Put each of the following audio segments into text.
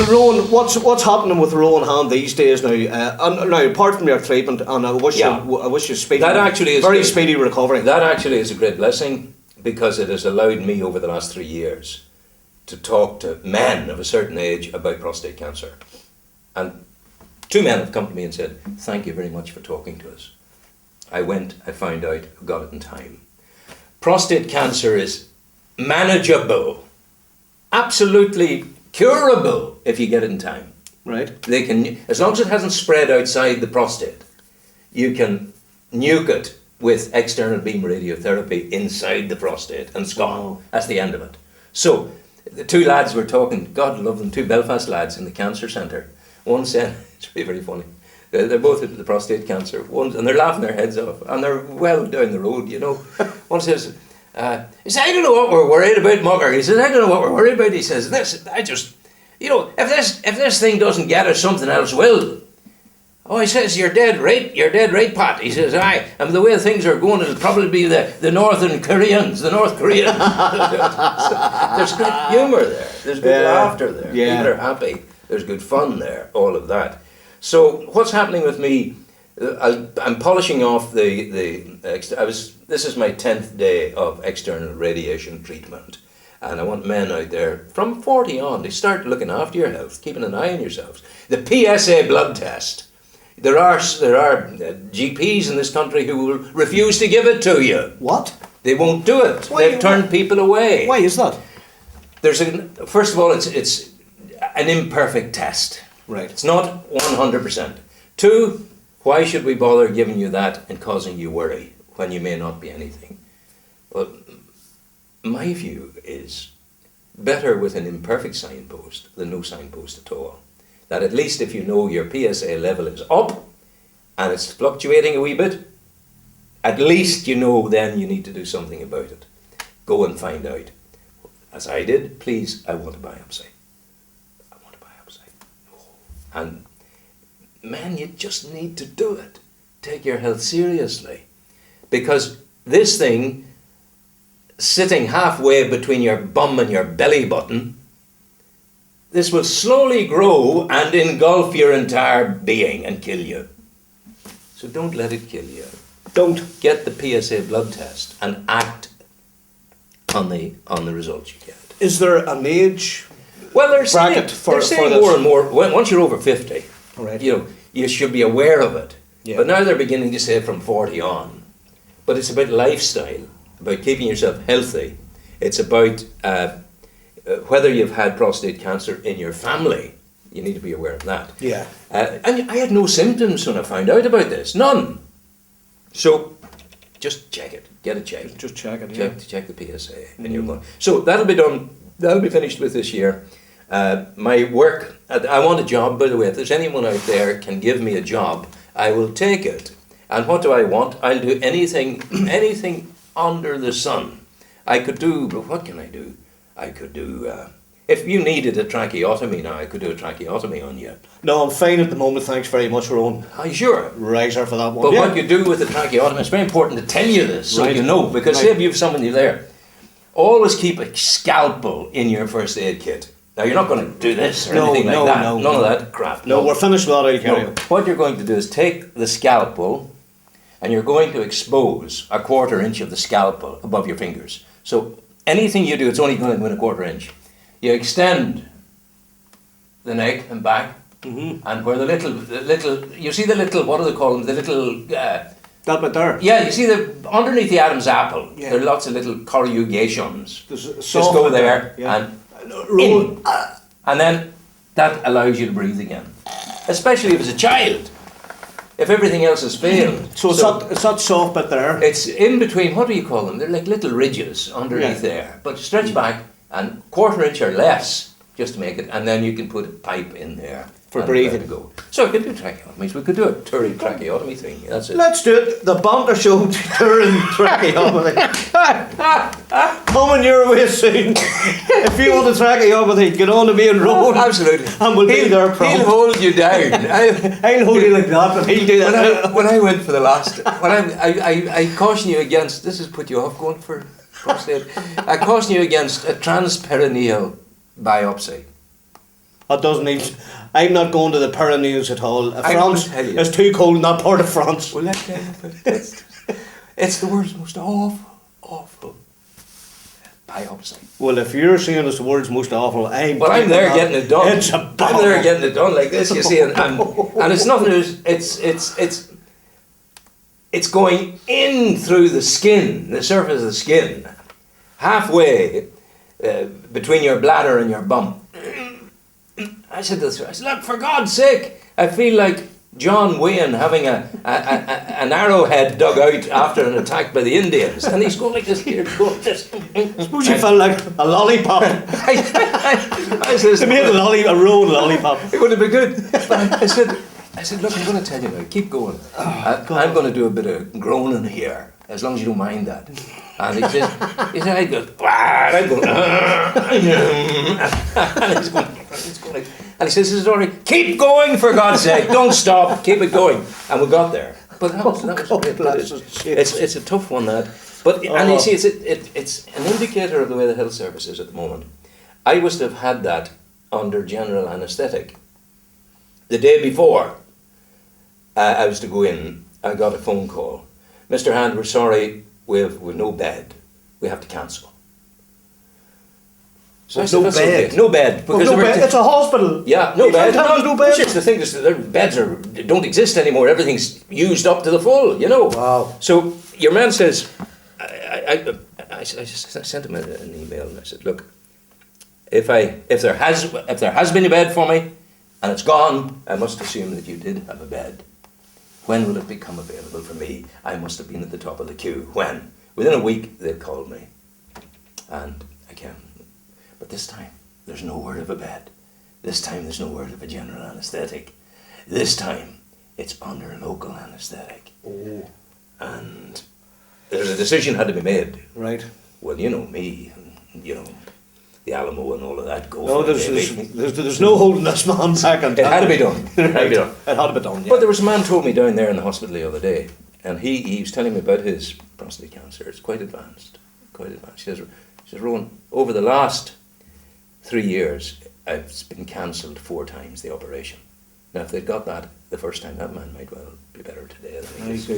Rowan, what's happening with Rowan Hand these days now? And now, apart from your treatment, and I wish you speedy, speedy recovery. That actually is a great blessing, because it has allowed me over the last 3 years to talk to men of a certain age about prostate cancer. And 2 men have come to me and said, "Thank you very much for talking to us. I went, I found out, got it in time." Prostate cancer is manageable, absolutely curable if you get it in time. Right. They can, as long as it hasn't spread outside the prostate, you can nuke it with external beam radiotherapy inside the prostate, and it's gone. Wow. That's the end of it. So, the 2 lads were talking, God love them, 2 Belfast lads in the cancer centre. One said, it's really very funny, they're both into the prostate cancer, and they're laughing their heads off, and they're well down the road, you know. One says, he says, "I don't know what we're worried about, Mucker." He says, "I don't know what we're worried about." He says, if this thing doesn't get us, something else will. Oh, he says, you're dead right, Pat. He says, aye, and the way things are going, it'll probably be the North Koreans. There's good humour there. There's good laughter there. Yeah. People are happy. There's good fun there, all of that. So what's happening with me, I'm polishing off this is my 10th day of external radiation treatment. And I want men out there from 40 on to start looking after your health, keeping an eye on yourselves. The PSA blood test. There are GPs in this country who will refuse to give it to you. What? They won't do it. They've turned people away. Why is that? First of all, it's an imperfect test. Right. It's not 100%. 2, why should we bother giving you that and causing you worry when you may not be anything? Well, my view is better with an imperfect signpost than no signpost at all. That at least if you know your PSA level is up and it's fluctuating a wee bit, at least you know then you need to do something about it. Go and find out. As I did, please, I want a biopsy. I want a biopsy. And man, you just need to do it. Take your health seriously. Because this thing, sitting halfway between your bum and your belly button, this will slowly grow and engulf your entire being and kill you. So don't let it kill you. Don't get the PSA blood test and act on the results you get. Is there an age bracket for saying this? More and more, once you're over 50, right, you should be aware of it. Yeah. But now they're beginning to say from 40 on. But it's about lifestyle, about keeping yourself healthy. It's about whether you've had prostate cancer in your family. You need to be aware of that. Yeah. And I had no symptoms when I found out about this. None. So just check it. Get it checked. Just check it, Check the PSA. And you're going. So that'll be done. That'll be finished with this year. My work, I want a job, by the way. If there's anyone out there can give me a job, I will take it. And what do I want? I'll do anything under the sun. I could do, but what can I do? I could do, if you needed a tracheotomy now, I could do a tracheotomy on you. No, I'm fine at the moment, thanks very much, Rowan. Are you sure? Riser for that one. But what you do with the tracheotomy, it's very important to tell you this, so you know, because say if you have somebody there, always keep a scalpel in your first aid kit. Now, you're not going to do this or anything like that. None of that crap. No, we're finished with that, I'll carry on. What you're going to do is take the scalpel and you're going to expose a 1/4 inch of the scalpel above your fingers. So anything you do, it's only going to go in a 1/4 inch. You extend the neck and back, and where the little, you see the little, what do they call them? The little... that bit there? Yeah, you see underneath the Adam's apple, yeah, there are lots of little corrugations. Just go there yeah, and in. And then that allows you to breathe again. Especially if it's a child. If everything else has failed. So it's that soft bit there? It's in between, what do you call them? They're like little ridges underneath there. But stretch back and 1/4 inch or less just to make it, and then you can put a pipe in there. For breathing. Go. So we could do tracheotomies. We could do a touring tracheotomy thing. That's it. Let's do it. The Banter Show touring tracheotomy. Coming your way soon. If you want a tracheotomy, get on to me and Rowan. Absolutely. And we'll be there prompt. He'll hold you down. I'll hold you like that, but he'll do that. When I went for the last, I caution you against, this has put you off going for prostate. I caution you against a transperineal biopsy. It doesn't even. I'm not going to the Pyrenees at all. France is too cold in that part of France. Well, let me tell you, it's the world's most awful biopsy. Well, if you're saying it's the world's most awful, I'm there getting it done. I'm there getting it done like this, you see, and it's nothing. It's going in through the skin, the surface of the skin, halfway between your bladder and your bum. I said to the look, for God's sake, I feel like John Wayne having an arrowhead dug out after an attack by the Indians, and he's going like this here, going this. Suppose you felt like a lollipop. I said, they made a rolled lollipop. It would have been good. But I said, look, I'm going to tell you now, keep going. I'm going to do a bit of groaning here, as long as you don't mind that. And he said, I go, I'm going, and he's going like, and he says, this is already, keep going for God's sake, don't stop, keep it going. And we got there. But that was it's a tough one, that. But and you see, it's an indicator of the way the health service is at the moment. I was to have had that under general anaesthetic. The day before I was to go in, I got a phone call. Mr. Hand, we're sorry, we've no bed. We have to cancel. So no bed. Okay. No bed. Because no bed. It's a hospital. Yeah, no bed. No bed. The thing is, the beds don't exist anymore. Everything's used up to the full, you know. Wow. So your man says, I sent him an email and I said, look, if there has been a bed for me and it's gone, I must assume that you did have a bed. When will it become available for me? I must have been at the top of the queue. When? Within a week, they called me. And again, but this time, there's no word of a bed. This time, there's no word of a general anaesthetic. This time, it's under local anaesthetic. Oh. And there's a decision had to be made. Right. Well, you know me, and, you know, the Alamo and all of that. There's no holding this man back. It had to be done. It had to be done, yeah. But there was a man told me down there in the hospital the other day, and he was telling me about his prostate cancer. It's quite advanced. He says, Rowan, over the last 3 years, it's been cancelled 4 times, the operation. Now, if they'd got that the first time, that man might well be better today than he is.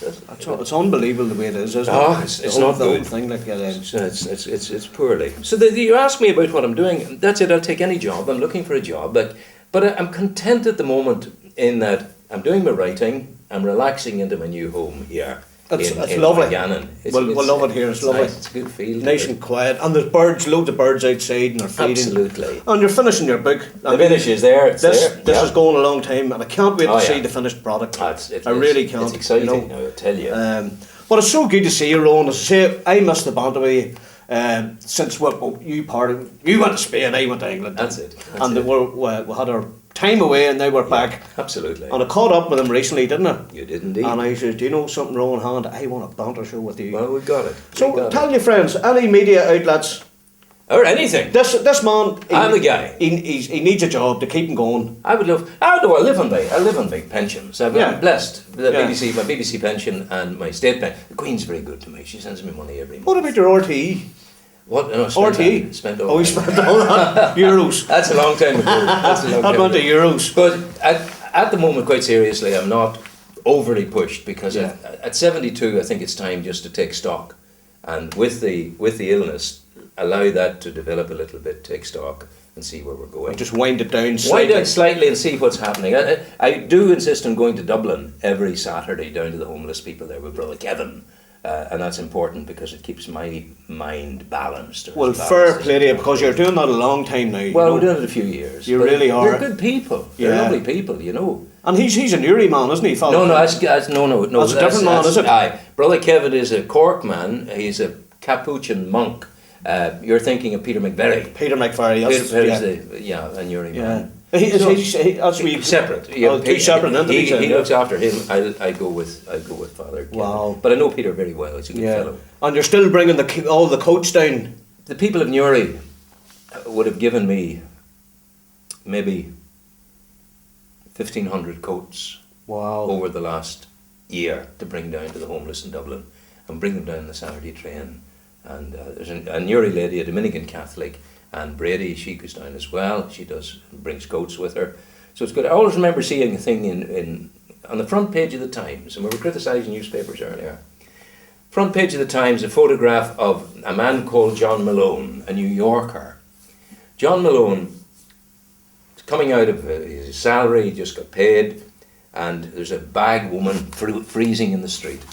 It's unbelievable the way it is, isn't it? It's not the good. whole thing like that. It's poorly. So you ask me about what I'm doing. That's it. I'll take any job. I'm looking for a job, but I'm content at the moment in that I'm doing my writing. I'm relaxing into my new home here. It's lovely. We'll love it here. It's lovely. Nice. It's a good field. Nice and quiet. And there's birds, loads of birds outside, and they're feeding. Absolutely. And you're finishing your book. The finish is there. This is going a long time, and I can't wait to see the finished product. I really can't. It's exciting, I tell you. But it's so good to see you, Rowan. As I say, I missed the banter with you since you parted. You went to Spain, I went to England. That's it. We had our time away, and now we're back. Absolutely. And I caught up with him recently, didn't I? You did indeed. And I said, do you know something, Rowan Hand? I want a banter show with you. Well, we've got it. So tell your friends, any media outlets, or anything. This man, I'm the guy. He needs a job to keep him going. I live on big pensions. I'm blessed. My BBC pension and my state pension. The Queen's very good to me. She sends me money every month. What about your RTE? What? No, RTE? Spent all you spent all that. Euros. That's a long time ago. That went to euros. But at the moment, quite seriously, I'm not overly pushed because at 72, I think it's time just to take stock. And with the illness, allow that to develop a little bit, take stock and see where we're going. And just wind it down slightly. Wind it slightly and see what's happening. I do insist on going to Dublin every Saturday down to the homeless people there with Brother Kevin. And that's important because it keeps my mind balanced. Well, fair play to you, because you're doing that a long time now. Well, we're doing it a few years. You really are. They're good people. They're lovely people, you know. And he's a Newry man, isn't he, Father? No, that's a different man, is it? Aye. Brother Kevin is a Cork man. He's a Capuchin monk. You're thinking of Peter McVerry. Peter McVerry, yes. A Newry man. He's separate. Two separate entities. He looks after him. I go with Father Kevin. Wow. But I know Peter very well. He's a good fellow. And you're still bringing all the coats down. The people of Newry would have given me maybe 1,500 coats. Wow. Over the last year to bring down to the homeless in Dublin and bring them down the Saturday train. And there's a Newry lady, a Dominican Catholic, And Brady, she goes down as well. She brings goats with her. So it's good. I always remember seeing a thing on the front page of the Times, and we were criticising newspapers earlier. Front page of the Times, a photograph of a man called John Malone, a New Yorker. John Malone is coming out of his salary, he just got paid, and there's a bag woman freezing in the street.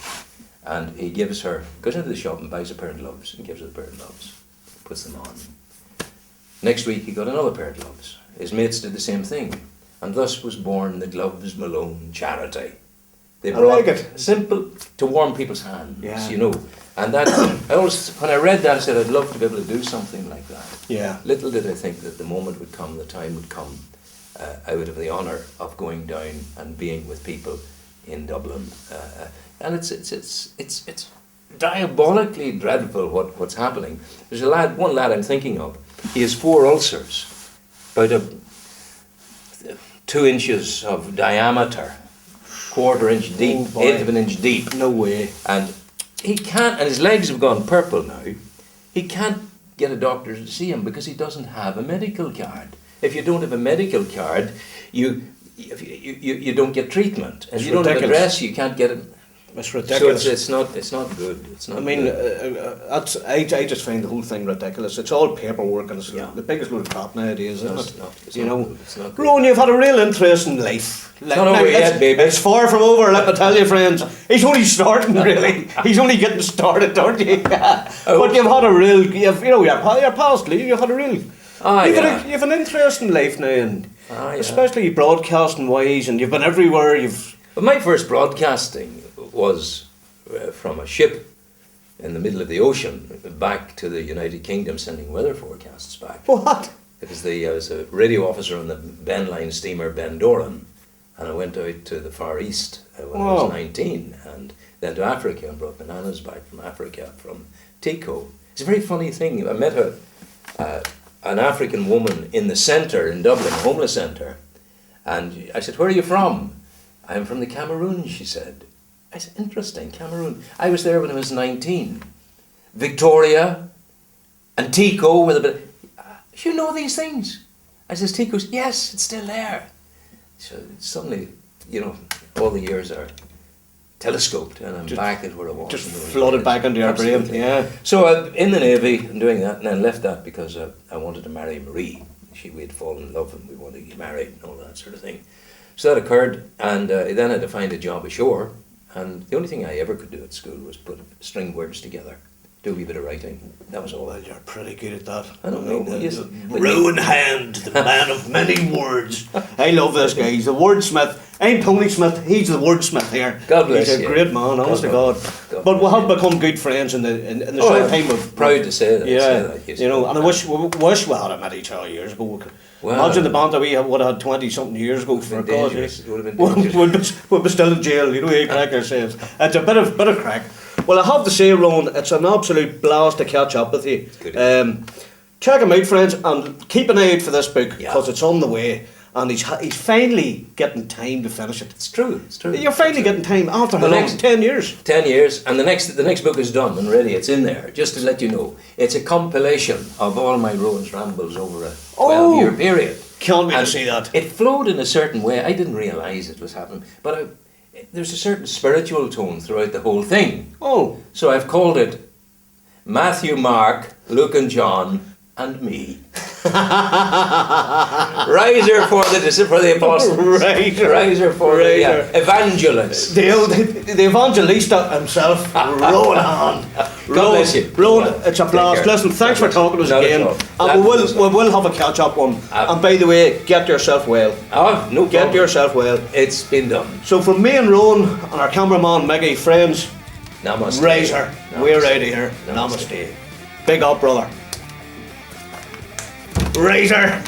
And he goes into the shop and buys a pair of gloves, and gives her the pair of gloves, puts them on. Next week he got another pair of gloves. His mates did the same thing. And thus was born the Gloves Malone charity. They brought simple to warm people's hands, you know. And that, when I read that, I said I'd love to be able to do something like that. Yeah. Little did I think that the moment would come, the time would come, I would have the honour of going down and being with people in Dublin. And it's diabolically dreadful what's happening. There's one lad I'm thinking of. He has 4 ulcers, about 2 inches of diameter, 1/4 inch deep, 1/8 of an inch deep. No way. And he can't, and his legs have gone purple now. He can't get a doctor to see him because he doesn't have a medical card. If you don't have a medical card, you don't get treatment. And if you don't have an address, you can't get it. It's ridiculous. So it's not good. It's not. I mean, good. I just find the whole thing ridiculous. It's all paperwork, and it's the biggest load of crap nowadays, isn't it? It's not good. Rowan, you've had a real interesting life. It's not over yet, baby. It's far from over, let me tell you, friends. He's only starting, really. He's only getting started, aren't you? But you've had a real, your past life, you've had a real. You've an interesting life now, and especially broadcasting wise, and you've been everywhere. But my first broadcasting was from a ship in the middle of the ocean back to the United Kingdom, sending weather forecasts back. What? I was a radio officer on the Ben Line steamer Bendoran, and I went out to the Far East when I was 19, and then to Africa and brought bananas back from Africa, from Tico. It's a very funny thing. I met an African woman in the centre in Dublin, a homeless centre, and I said, "Where are you from?" "I'm from the Cameroon," she said. I said, "Interesting, Cameroon. I was there when I was 19. Victoria and Tico with a bit. You know these things?" I says, "Tico's, yes, it's still there." So suddenly, all the years are telescoped, and I'm back at where I was. Just flooded back into your brain. Yeah. So I'm in the Navy and doing that, and then left that because I wanted to marry Marie. We had fallen in love and we wanted to get married and all that sort of thing. So that occurred, and then I had to find a job ashore. And the only thing I ever could do at school was put string words together, do a wee bit of writing. That was all. Well, you're pretty good at that. I don't know. Rowan Hand, the man of many words. I love this guy. He's a wordsmith. I'm Tony Smith. He's the wordsmith here. God bless you. He's a great man, honest to God. But we have become good friends in the short time. Proud to say that. Yeah, and I wish we had met each other years ago. Well, imagine the Banter we would have had 20-something years ago. For God, we'd be still in jail. You crack ourselves. It's a bit of crack. Well, I have to say, Rowan, it's an absolute blast to catch up with you. Check him out, friends, and keep an eye out for this book because it's on the way. And he's finally getting time to finish it. It's true. You're finally getting time after the next 10 years. 10 years, and the next book is done and ready. It's in there. Just to let you know, it's a compilation of all my Rowan's rambles over a 12-year period. Can't wait to see that. It flowed in a certain way. I didn't realise it was happening, but there's a certain spiritual tone throughout the whole thing. Oh, so I've called it Matthew, Mark, Luke, and John, and me. Riser for the apostles. Riser for the evangelist. The evangelista himself, Rowan Hand. God bless you. Rowan, it's a blast. Listen, thanks for talking to us again. And we will have a catch up one. And by the way, get yourself well. No problem. Get yourself well. It's been done. So from me and Rowan and our cameraman Meggie, friends, Namaste. Riser. We're out of here. Namaste. Big up, brother. Razor!